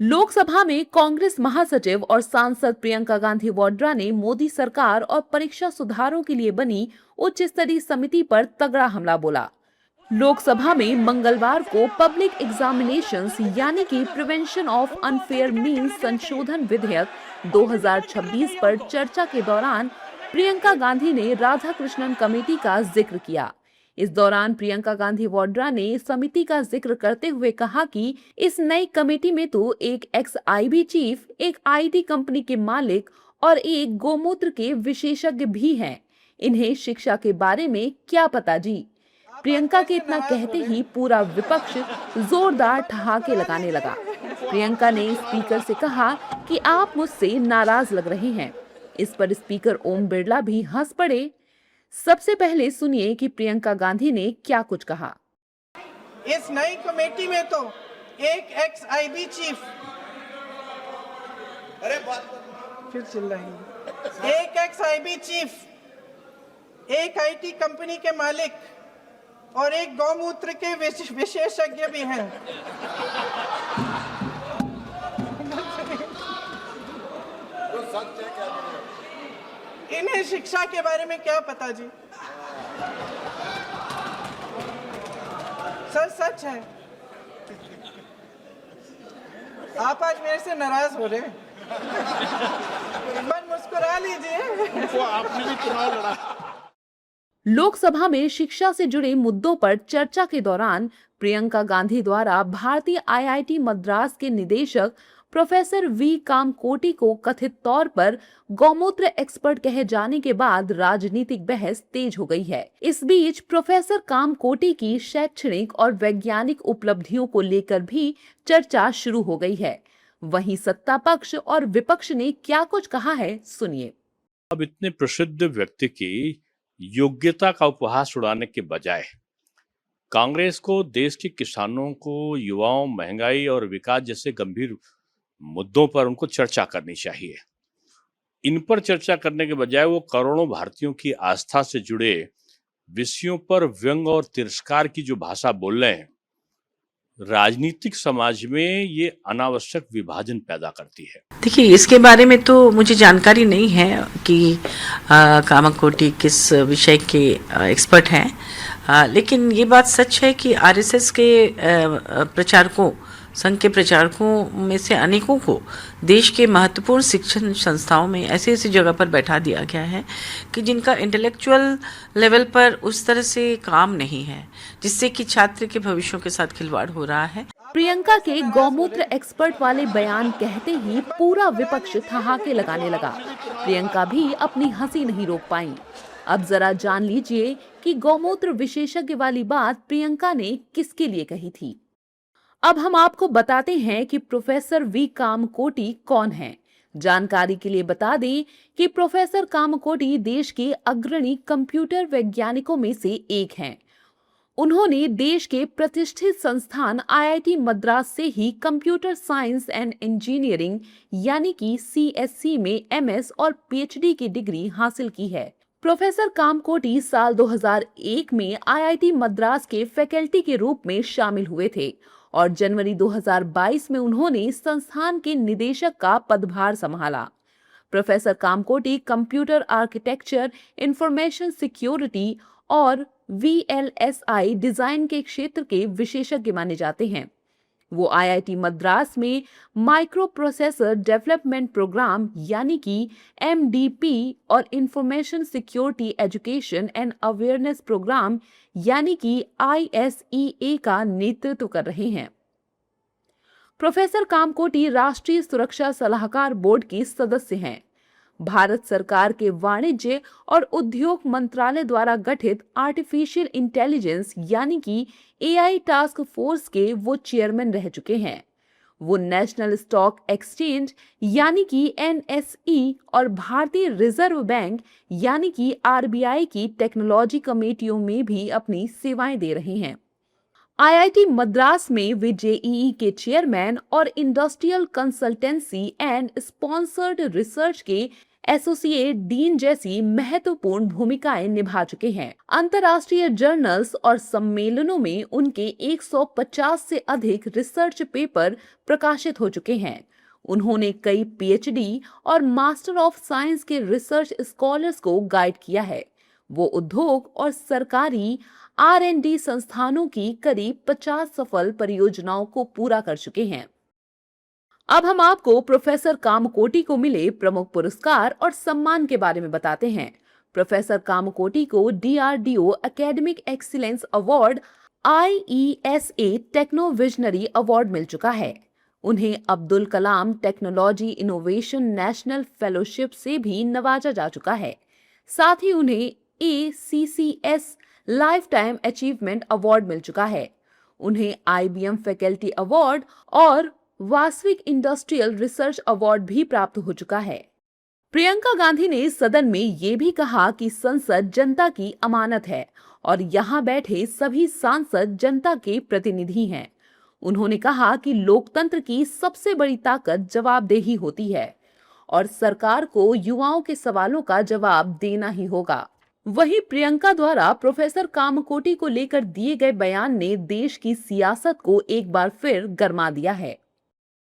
लोकसभा में कांग्रेस महासचिव और सांसद प्रियंका गांधी वाड्रा ने मोदी सरकार और परीक्षा सुधारों के लिए बनी उच्च स्तरीय समिति पर तगड़ा हमला बोला। लोकसभा में मंगलवार को पब्लिक एग्जामिनेशंस यानी कि प्रिवेंशन ऑफ अनफेयर मीन्स संशोधन विधेयक 2026 पर चर्चा के दौरान प्रियंका गांधी ने राधाकृष्णन कमेटी का जिक्र किया। इस दौरान प्रियंका गांधी वाड्रा ने समिति का जिक्र करते हुए कहा कि इस नई कमेटी में तो एक एक्स आईबी चीफ, एक आईटी कंपनी के मालिक और एक गोमूत्र के विशेषज्ञ भी हैं। इन्हें शिक्षा के बारे में क्या पता जी। प्रियंका के इतना कहते ही पूरा विपक्ष जोरदार ठहाके लगाने लगा। प्रियंका ने स्पीकर से कहा कि आप मुझसे नाराज लग रहे हैं। इस पर स्पीकर ओम बिरला भी हंस पड़े। सबसे पहले सुनिए कि प्रियंका गांधी ने क्या कुछ कहा। इस नई कमेटी में तो एक एक्स आईबी चीफ, फिर चिल्लाएंगे, एक एक्स आईबी चीफ, एक आईटी कंपनी के मालिक और एक गौमूत्र के विशेषज्ञ भी हैं। इन्हें शिक्षा के बारे में क्या पता जी। सच है। आप आज मेरे से नाराज हो रहे हैं, पर मुस्कुरा लीजिए। वो आपने भी चुनाव लड़ा। लोकसभा में शिक्षा से जुड़े मुद्दों पर चर्चा के दौरान प्रियंका गांधी द्वारा भारतीय आईआईटी मद्रास के निदेशक प्रोफेसर वी कामकोटी को कथित तौर पर गौमूत्र एक्सपर्ट कहे जाने के बाद राजनीतिक बहस तेज हो गई है। इस बीच प्रोफेसर कामकोटी की शैक्षणिक और वैज्ञानिक उपलब्धियों को लेकर भी चर्चा शुरू हो गई है। वहीं सत्ता पक्ष और विपक्ष ने क्या कुछ कहा है, सुनिए। अब इतने प्रसिद्ध व्यक्ति की योग्यता का उपहास उड़ाने के बजाय कांग्रेस को देश के किसानों को, युवाओं, महंगाई और विकास जैसे गंभीर मुद्दों पर उनको चर्चा करनी चाहिए। इन पर चर्चा करने के बजाय वो करोड़ों भारतीयों की आस्था से जुड़े विषयों पर व्यंग और तिरस्कार की जो भाषा बोल रहे हैं, राजनीतिक समाज में ये अनावश्यक विभाजन पैदा करती है। देखिए, इसके बारे में तो मुझे जानकारी नहीं है कि कामकोटी किस विषय के एक्सपर्ट हैं, लेकिन ये बात सच है कि आरएसएस के प्रचारकों, संघ के प्रचारकों में से अनेकों को देश के महत्वपूर्ण शिक्षण संस्थाओं में ऐसी ऐसी जगह पर बैठा दिया गया है कि जिनका इंटेलेक्चुअल लेवल पर उस तरह से काम नहीं है, जिससे कि छात्र के भविष्यों के साथ खिलवाड़ हो रहा है। प्रियंका के गौमूत्र एक्सपर्ट वाले बयान कहते ही पूरा विपक्ष ठहाके लगाने लगा। प्रियंका भी अपनी हंसी नहीं रोक पाई। अब जरा जान लीजिए कि गौमूत्र विशेषज्ञ वाली बात प्रियंका ने किसके लिए कही थी। अब हम आपको बताते हैं कि प्रोफेसर वी कामकोटी कौन हैं। जानकारी के लिए बता दें कि प्रोफेसर कामकोटी देश के अग्रणी कंप्यूटर वैज्ञानिकों में से एक हैं। उन्होंने देश के प्रतिष्ठित संस्थान आईआईटी मद्रास से ही कंप्यूटर साइंस एंड इंजीनियरिंग यानी कि सीएससी में एमएस और पीएचडी की डिग्री हासिल की है। प्रोफेसर कामकोटी साल 2001 में आईआईटी मद्रास के फैकल्टी के रूप में शामिल हुए थे और जनवरी 2022 में उन्होंने संस्थान के निदेशक का पदभार संभाला। Professor Kamakoti computer architecture, information security और वीएलएसआई डिजाइन के क्षेत्र के विशेषज्ञ माने जाते हैं। वो आईआईटी मद्रास में माइक्रो प्रोसेसर डेवलपमेंट प्रोग्राम यानी कि एमडीपी और information security education and awareness programme यानी कि आईएसईए का नेतृत्व कर रहे हैं। प्रोफेसर कामकोटी राष्ट्रीय सुरक्षा सलाहकार बोर्ड के सदस्य हैं। भारत सरकार के वाणिज्य और उद्योग मंत्रालय द्वारा गठित आर्टिफिशियल इंटेलिजेंस यानी कि एआई टास्क फोर्स के वो चेयरमैन रह चुके हैं। वो नेशनल स्टॉक एक्सचेंज यानी कि एनएसई और भारतीय रिजर्व बैंक यानी कि आरबीआई की टेक्नोलॉजी कमेटियों में भी अपनी सेवाएं दे रहे हैं। आईआईटी मद्रास में वे जेईई के चेयरमैन और industrial consultancy and sponsored research के एसोसिएट डीन जैसी महत्वपूर्ण भूमिकाएं निभा चुके हैं। अंतर्राष्ट्रीय जर्नल्स और सम्मेलनों में उनके 150 से अधिक रिसर्च पेपर प्रकाशित हो चुके हैं। उन्होंने कई पीएचडी और मास्टर ऑफ साइंस के रिसर्च स्कॉलर्स को गाइड किया है। वो उद्योग और सरकारी R&D संस्थानों की करीब 50 सफल परियोजनाओं को पूरा कर चुके हैं। अब हम आपको प्रोफेसर कामकोटी को मिले प्रमुख पुरस्कार और सम्मान के बारे में बताते हैं। प्रोफेसर कामकोटी को DRDO academic excellence award, IESA techno visionary award मिल चुका है। उन्हें Abdul Kalam technology innovation national fellowship से भी नवाजा जा चुका है। साथ ही उन्हें ACCS lifetime achievement award मिल चुका है। उन्हें IBM फैकल्टी अवार्ड और वासविक इंडस्ट्रियल रिसर्च अवार्ड भी प्राप्त हो चुका है। प्रियंका गांधी ने सदन में ये भी कहा कि संसद जनता की अमानत है और यहाँ बैठे सभी सांसद जनता के प्रतिनिधि हैं। उन्होंने कहा कि लोकतंत्र की सबसे बड़ी ताकत जवाबदेही होती है और सरकार को युवाओं के सवालों का जवाब देना ही होगा। वहीं प्रियंका द्वारा प्रोफेसर कामकोटी को लेकर दिए गए बयान ने देश की सियासत को एक बार फिर गरमा दिया है।